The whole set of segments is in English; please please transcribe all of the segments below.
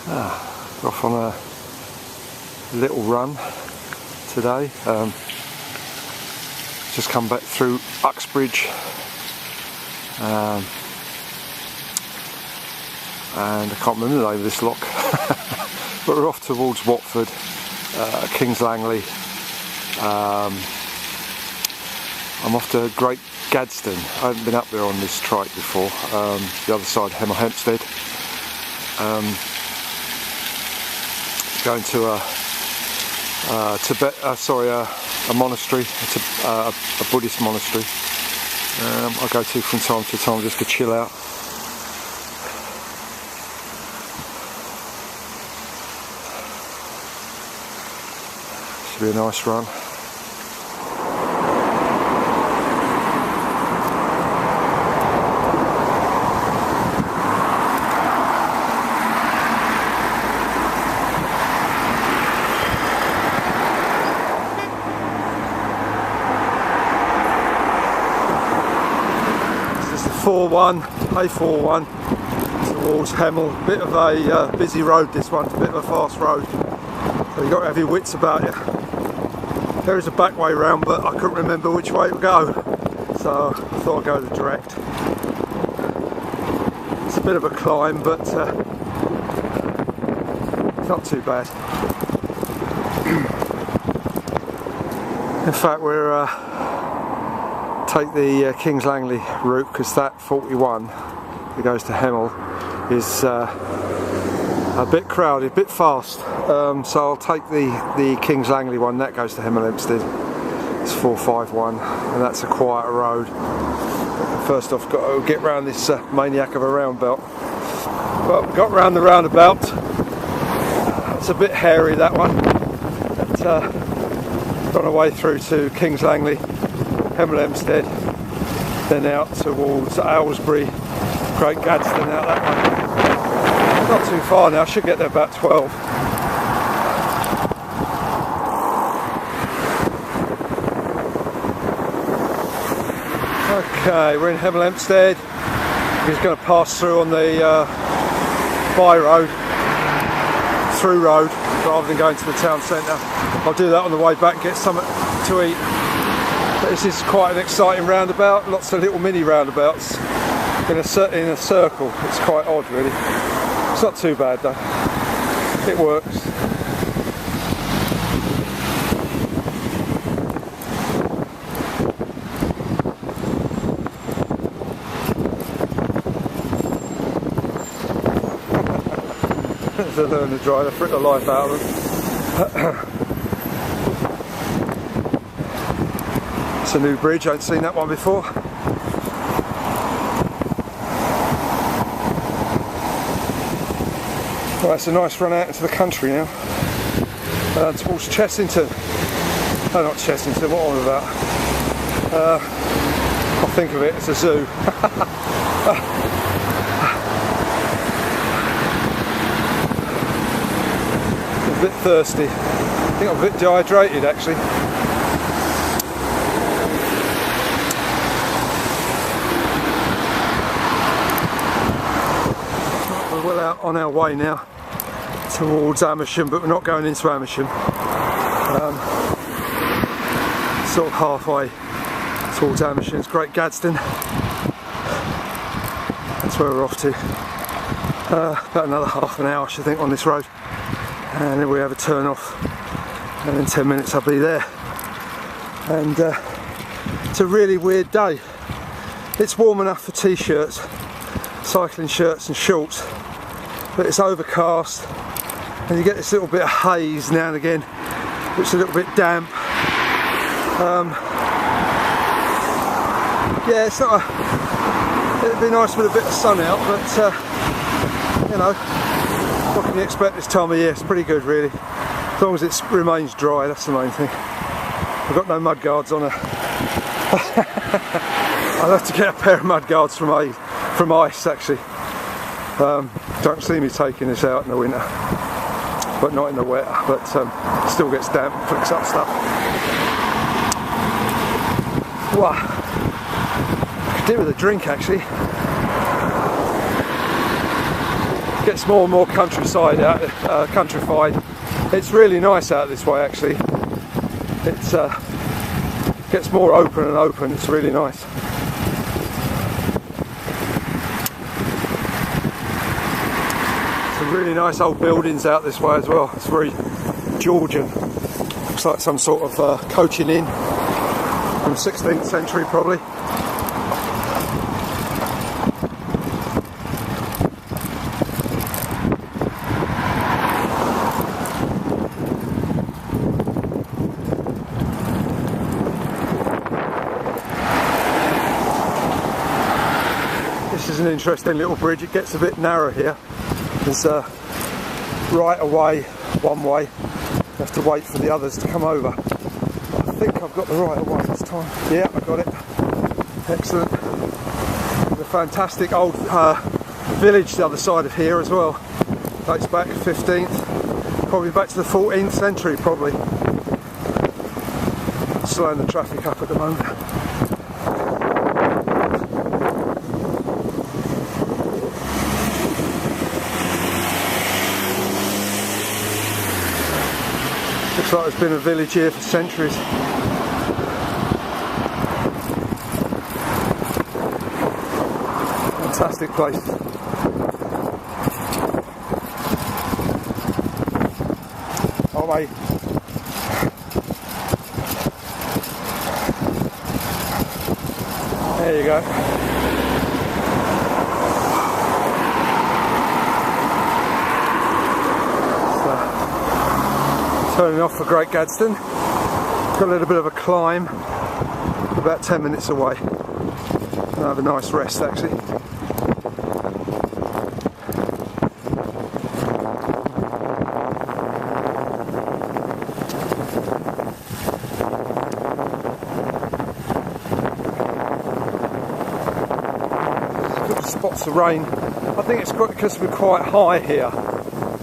We're off on a little run today. Just come back through Uxbridge, and I can't remember the name of this lock, but we're off towards Watford, Kings Langley. I'm off to Great Gadsden. I haven't been up there on this trike before. The other side, Hemel Hempstead. Going to a monastery, a Buddhist monastery. I go to from time to time just to chill out. Should be a nice run. A41 towards Hemel. Bit of a busy road, this one, a bit of a fast road, so you've got to have your wits about you. There is a back way round, but I couldn't remember which way to go, so I thought I'd go the direct. It's a bit of a climb, but it's not too bad. In fact, we're take the Kings Langley route, because that 41 that goes to Hemel is a bit crowded, a bit fast, so I'll take the Kings Langley one that goes to Hemel Hempstead. It's 451 and that's a quieter road. First off, got to get round this maniac of a roundabout. Well, got round the roundabout. It's a bit hairy, that one, but got away through to Kings Langley, Hemel Hempstead, then out towards Aylesbury, Great Gadsden, out that way. Not too far now, I should get there about 12. Okay, we're in Hemel Hempstead. He's going to pass through on the by road, through road, rather than going to the town centre. I'll do that on the way back, get something to eat. But this is quite an exciting roundabout, lots of little mini roundabouts in a circle. It's quite odd, really. It's not too bad though, it works. To learn to drive, I freak the life out of them. It's a new bridge, I haven't seen that one before. Well, it's a nice run out into the country now. Towards Chessington. Oh, not Chessington, what am I about? I'll think of it, it's a zoo. A bit thirsty. I think I'm a bit dehydrated actually. We're well out on our way now towards Amersham, but we're not going into Amersham. Sort of halfway towards Amersham. It's Great Gadsden. That's where we're off to. About another half an hour, I should think, on this road. And then we have a turn off, and in 10 minutes I'll be there. And it's a really weird day. It's warm enough for t-shirts, cycling shirts and shorts, but it's overcast and you get this little bit of haze now and again, which is a little bit damp. Yeah, it's not it'd be nice with a bit of sun out, but you know, what can you expect this time of year? It's pretty good really, as long as it remains dry, that's the main thing. I've got no mud guards on her. I'll have to get a pair of mud guards from ice actually. Don't see me taking this out in the winter, but not in the wet, but still gets damp, flicks up stuff. Wow, I could do with a drink actually. Gets more and more countryside out, countrified. It's really nice out this way actually. It's gets more open and open. It's really nice. Some really nice old buildings out this way as well. It's very Georgian. Looks like some sort of coaching inn from 16th century probably. This is an interesting little bridge. It gets a bit narrow here. There's right away, one way. You have to wait for the others to come over. I think I've got the right of way this time. Yeah, I got it. Excellent. The fantastic old village the other side of here as well. Dates back 15th, probably back to the 14th century probably. Slowing the traffic up at the moment. Looks like there's been a village here for centuries. Fantastic place. Oh mate. There you go. Turning off for Great Gadsden. Got a little bit of a climb, about 10 minutes away. I'll have a nice rest actually. Got spots of rain. I think it's got because we're quite high here.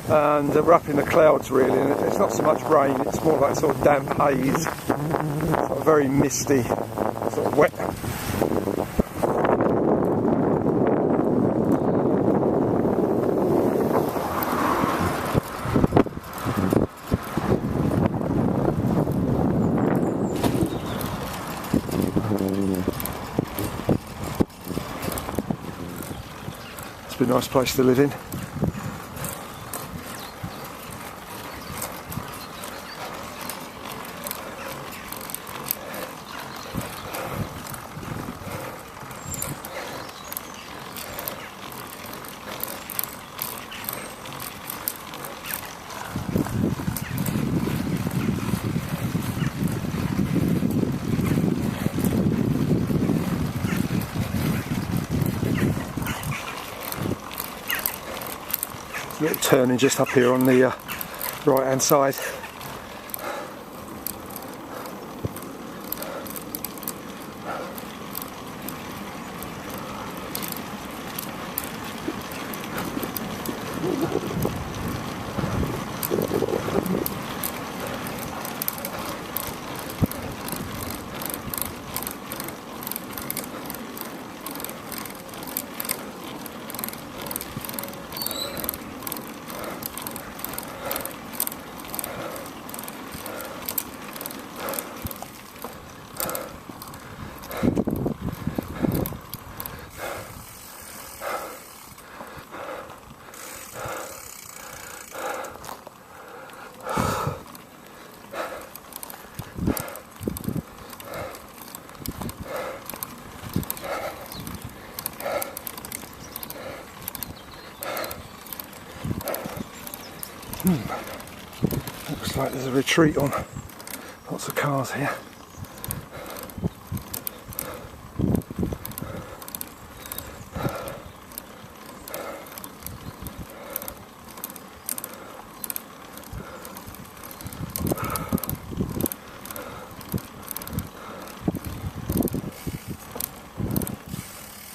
And we're up in the clouds really, and it's not so much rain, it's more like sort of damp haze, sort of very misty, sort of wet. It's been a nice place to live in. Little turning just up here on the right hand side. Looks like there's a retreat on. Lots of cars here.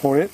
Morning.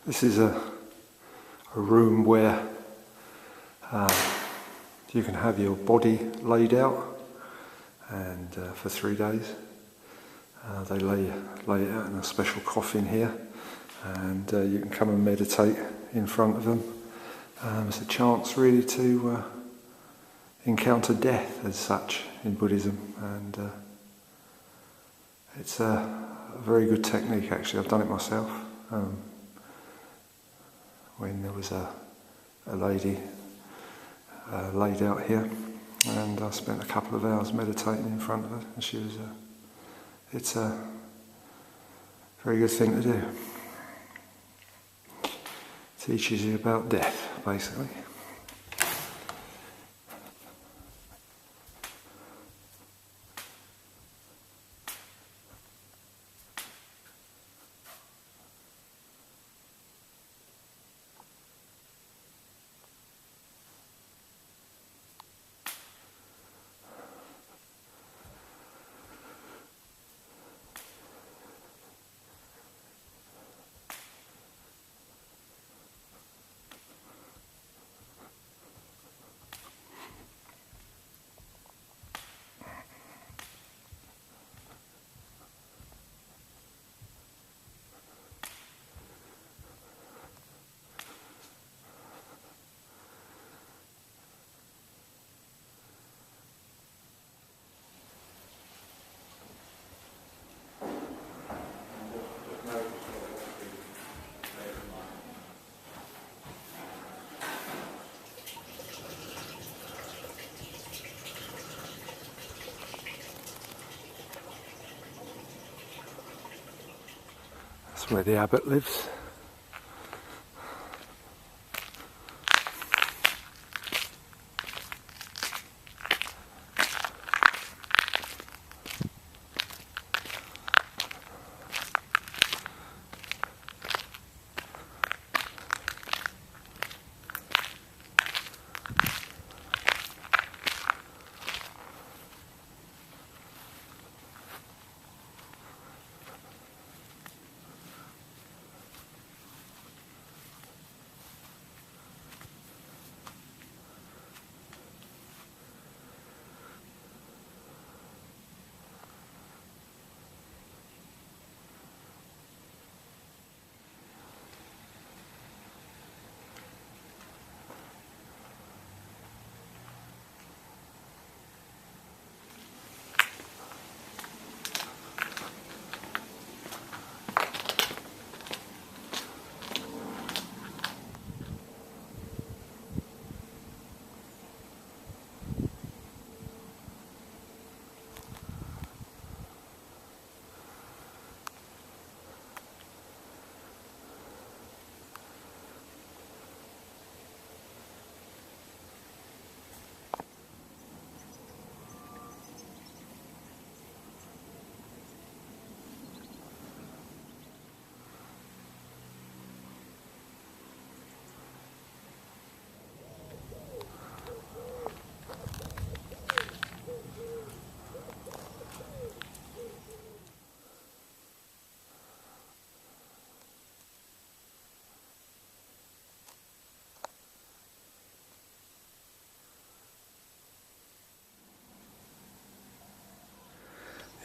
This is a room where you can have your body laid out, and for 3 days they lay it out in a special coffin here, and you can come and meditate in front of them. It's a chance really to encounter death as such in Buddhism, and it's a very good technique actually. I've done it myself when there was a lady laid out here, and I spent a couple of hours meditating in front of her, and she was it's a very good thing to do. Teaches you about death, basically. That's where the abbot lives.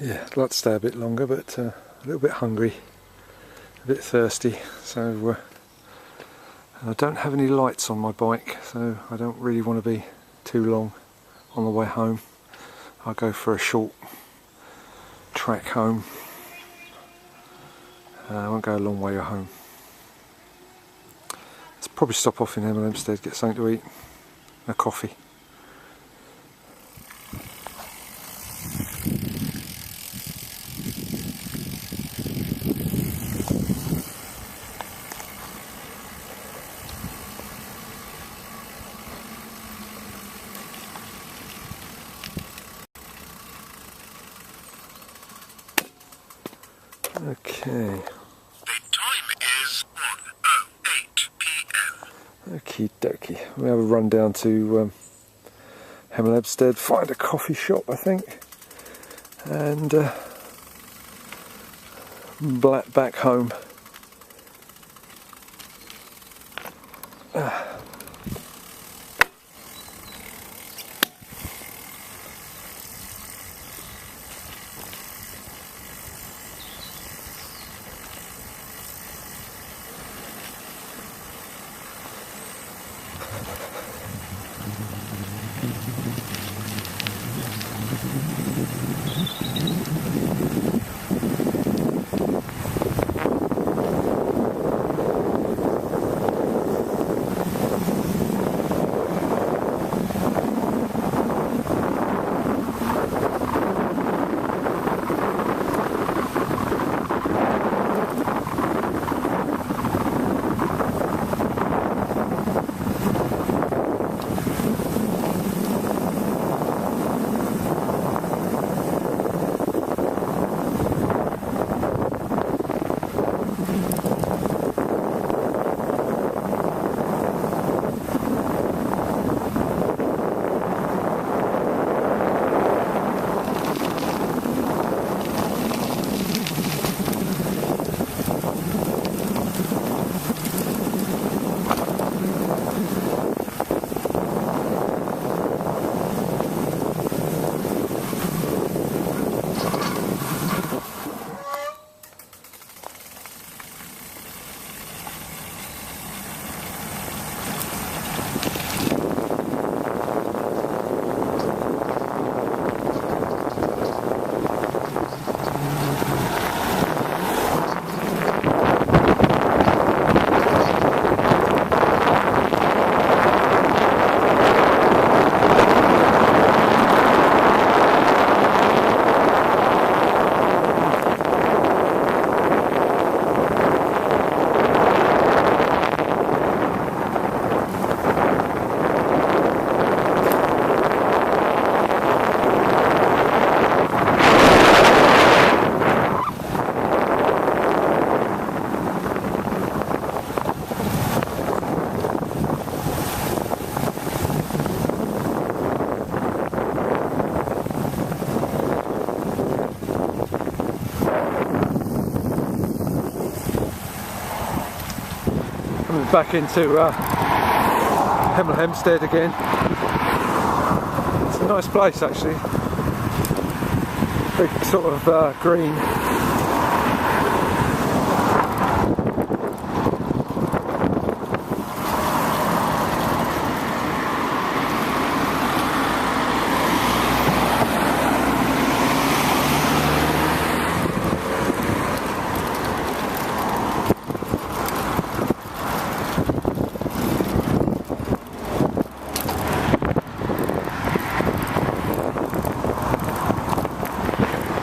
Yeah, I'd like to stay a bit longer, but a little bit hungry, a bit thirsty, so I don't have any lights on my bike, so I don't really want to be too long on the way home. I'll go for a short track home. I won't go a long way home. Let's probably stop off in Hemel Hempstead, get something to eat, a coffee. Okay. The time is 1:08 p.m. Okie dokie. We'll have a run down to Hemel Hempstead, find a coffee shop, I think, and back home. back into Hemel Hempstead again. It's a nice place actually. Big sort of green.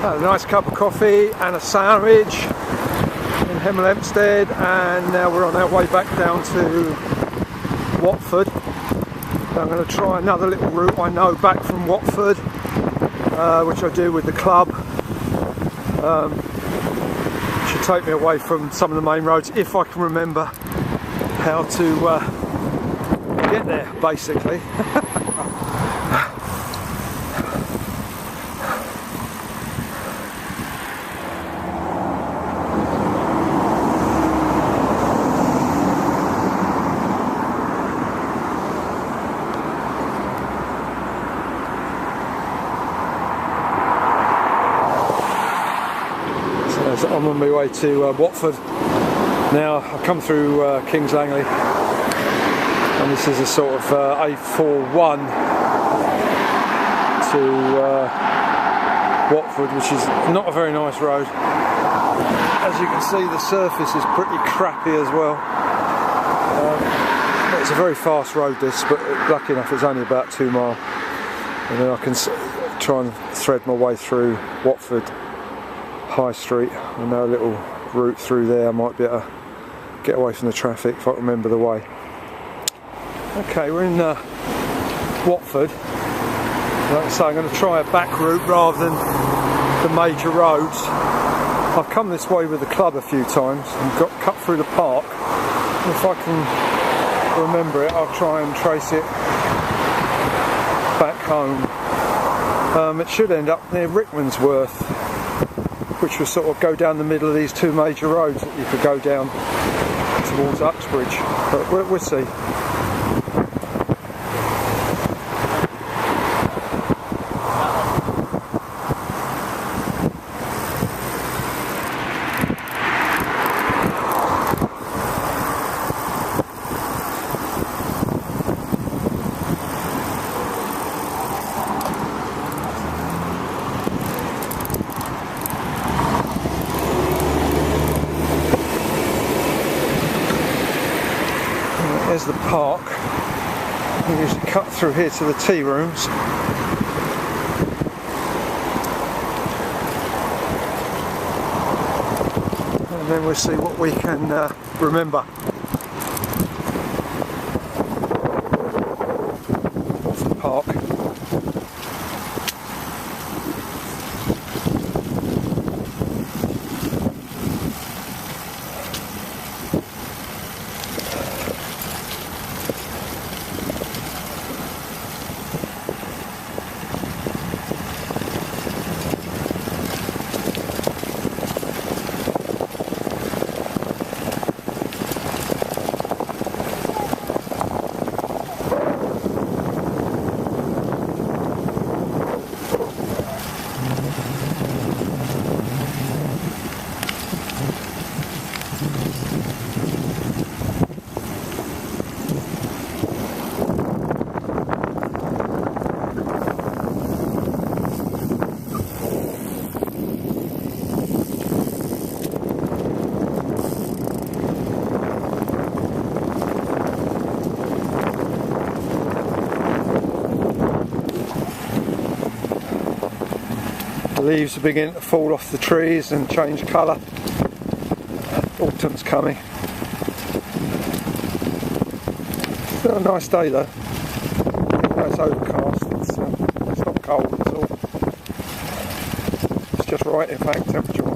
A nice cup of coffee and a sandwich in Hemel Hempstead, and now we're on our way back down to Watford. So I'm going to try another little route I know back from Watford, which I do with the club. Should take me away from some of the main roads if I can remember how to get there, basically. I'm on my way to Watford now. I've come through Kings Langley, and this is a sort of A41 to Watford, which is not a very nice road. As you can see, the surface is pretty crappy as well. It's a very fast road this, but lucky enough it's only about 2 miles, and then I can try and thread my way through Watford High Street. I know a little route through there. I might be able to get away from the traffic if I remember the way. Okay, we're in Watford. Like I say, I'm going to try a back route rather than the major roads. I've come this way with the club a few times and got cut through the park. If I can remember it, I'll try and trace it back home. It should end up near Rickmansworth, which will sort of go down the middle of these 2 major roads that you could go down towards Uxbridge, but we'll see. There's the park. We usually cut through here to the tea rooms. And then we'll see what we can remember of the park. The leaves are beginning to fall off the trees and change colour. Autumn's coming. Still a nice day though. Even though it's overcast, it's not cold at all. It's just right, in fact, temperature wise.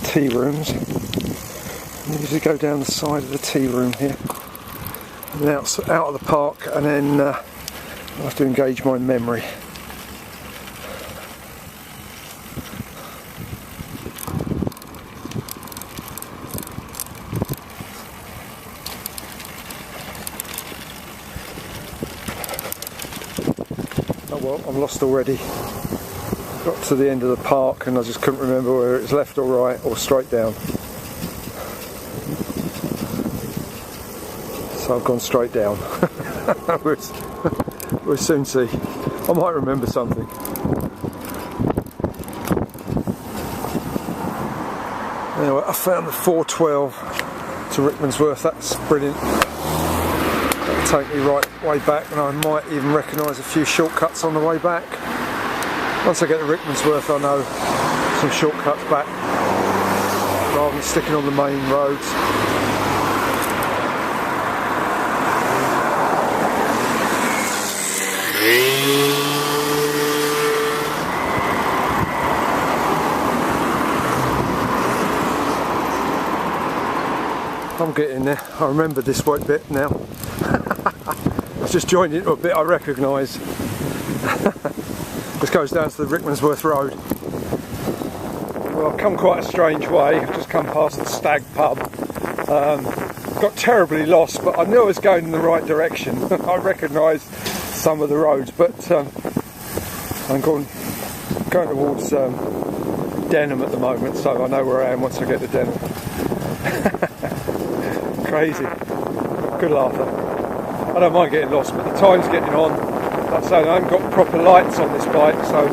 Tea rooms. usually go down the side of the tea room here, and then out of the park, and then I have to engage my memory. Oh well, I'm lost already. Got to the end of the park and I just couldn't remember whether it's left or right or straight down. So I've gone straight down. We'll soon see. I might remember something. Anyway, I found the 412 to Rickmansworth. That's brilliant. That'll take me right way back, and I might even recognise a few shortcuts on the way back. Once I get to Rickmansworth, I know some shortcuts back rather than sticking on the main roads. I'm getting there. I remember this white bit now. I've just joined into a bit I recognise. This goes down to the Rickmansworth Road. Well, I've come quite a strange way. I've just come past the Stag pub. Got terribly lost, but I knew I was going in the right direction. I recognised some of the roads, but I'm going towards Denham at the moment, so I know where I am once I get to Denham. Crazy. Good laugher. I don't mind getting lost, but the time's getting on. Like I say, I haven't got proper lights on this bike, so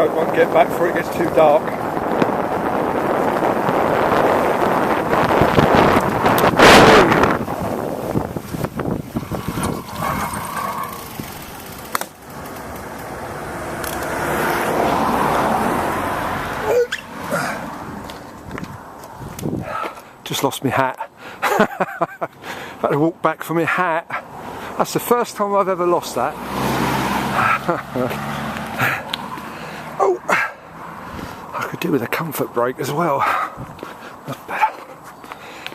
it won't get back before it gets too dark. Just lost my hat. Had to walk back for my hat. That's the first time I've ever lost that. Oh, I could do with a comfort break as well. That's better.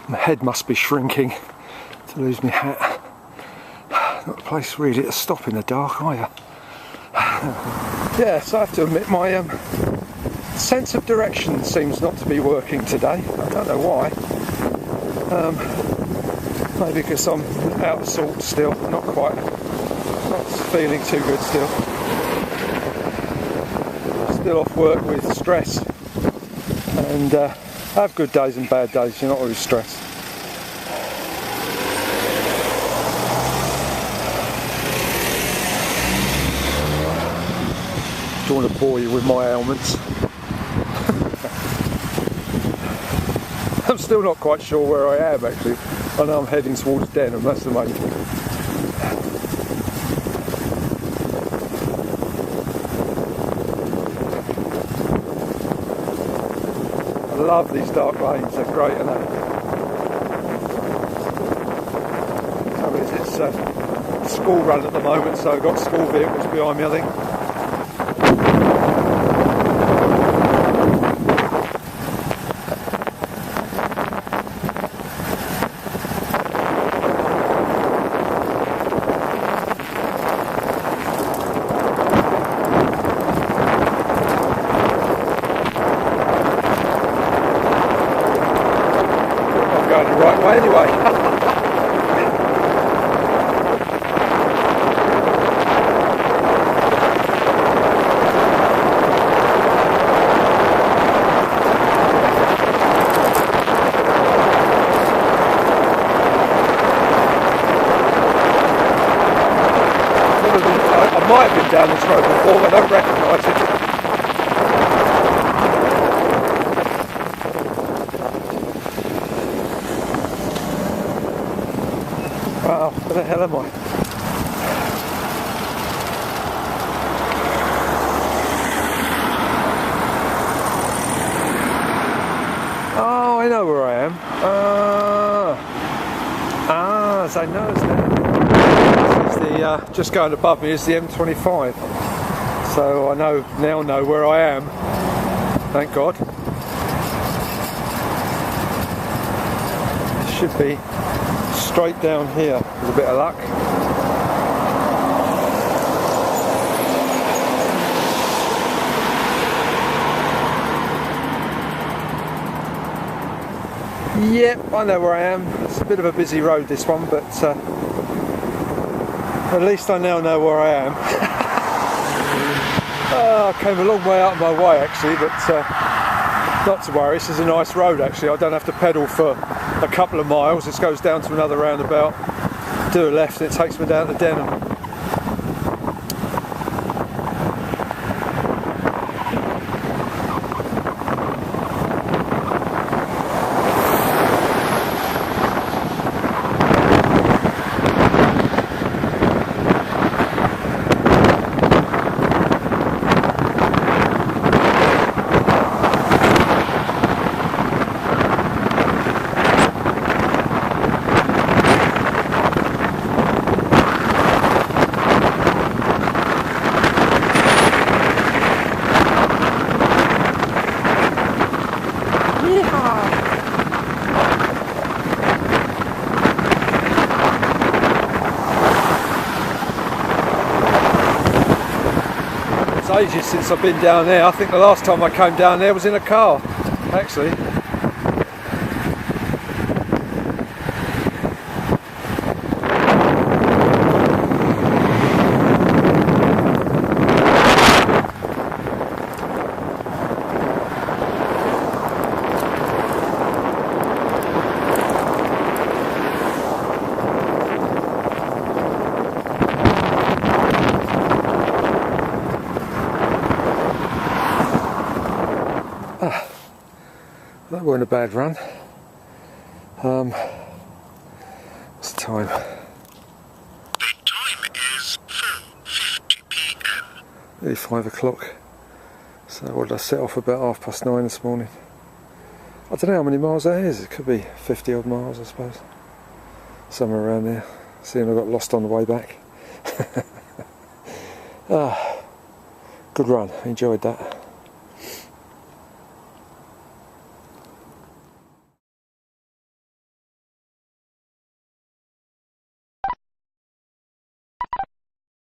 My head must be shrinking to lose my hat. Not the place really to stop in the dark either. Yes, I have to admit my sense of direction seems not to be working today. I don't know why. Maybe because I'm out of salt still, not feeling too good still. Still off work with stress, and I have good days and bad days. You're not always stressed. Don't want to bore you with my ailments. I'm still not quite sure where I am actually. I know I'm heading towards Denham, that's the main thing. I love these dark lanes, they're great, aren't they? It's school run at the moment, so I've got school vehicles behind me, I think. Anyway, I might have been down this road before, but I don't recognise it. Wow, where the hell am I? Oh, I know where I am. As I know, it's the just going above me is the M25. So I now know where I am. Thank God. should be straight down here with a bit of luck. Yep, I know where I am. It's a bit of a busy road, this one, but at least I now know where I am. I came a long way out of my way actually, but not to worry, this is a nice road actually. I don't have to pedal for a couple of miles. This goes down to another roundabout, do a left and it takes me down to Denham. Ages since I've been down there. I think the last time I came down there was in a car, actually. That weren't a bad run. What's the time? The time is 4:50 p.m. Nearly 5 o'clock. So what did I set off about 9:30 this morning? I don't know how many miles that is. It could be 50 odd miles, I suppose. Somewhere around there. Seeing I got lost on the way back. Good run. Enjoyed that.